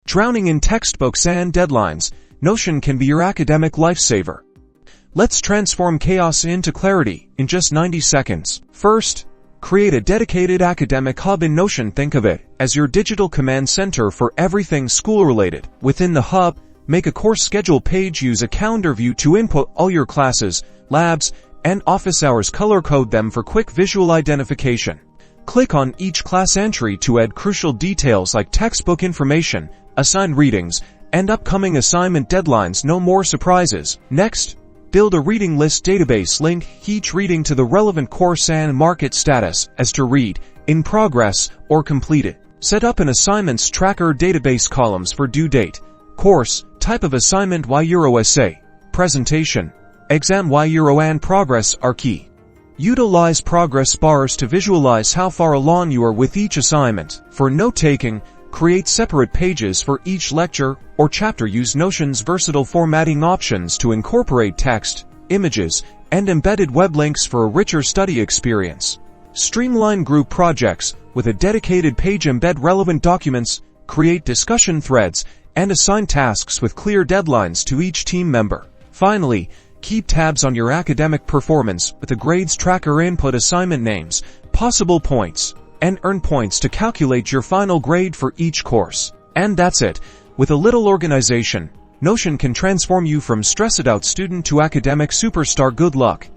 Drowning in textbooks and deadlines, Notion can be your academic lifesaver. Let's transform chaos into clarity in just 90 seconds. First, create a dedicated academic hub in Notion. Think of it as your digital command center for everything school-related. Within the hub, make a course schedule page. Use a calendar view to input all your classes, labs, and office hours. Color code them for quick visual identification. Click on each class entry to add crucial details like textbook information, assigned readings, and upcoming assignment deadlines. No more surprises. Next, build a reading list database. Link each reading to the relevant course and mark its status as to read, in progress, or completed. Set up an assignments tracker database. Columns for due date, course, type of assignment, essay, presentation, exam, and progress are key. Utilize progress bars to visualize how far along you are with each assignment. For note-taking, create separate pages for each lecture or chapter. Use Notion's versatile formatting options to incorporate text, images, and embedded web links for a richer study experience. Streamline group projects with a dedicated page. Embed relevant documents, create discussion threads, and assign tasks with clear deadlines to each team member. Finally, keep tabs on your academic performance with a grades tracker. Input assignment names, possible points, and earn points to calculate your final grade for each course. And that's it. With a little organization, Notion can transform you from stressed out student to academic superstar. Good luck.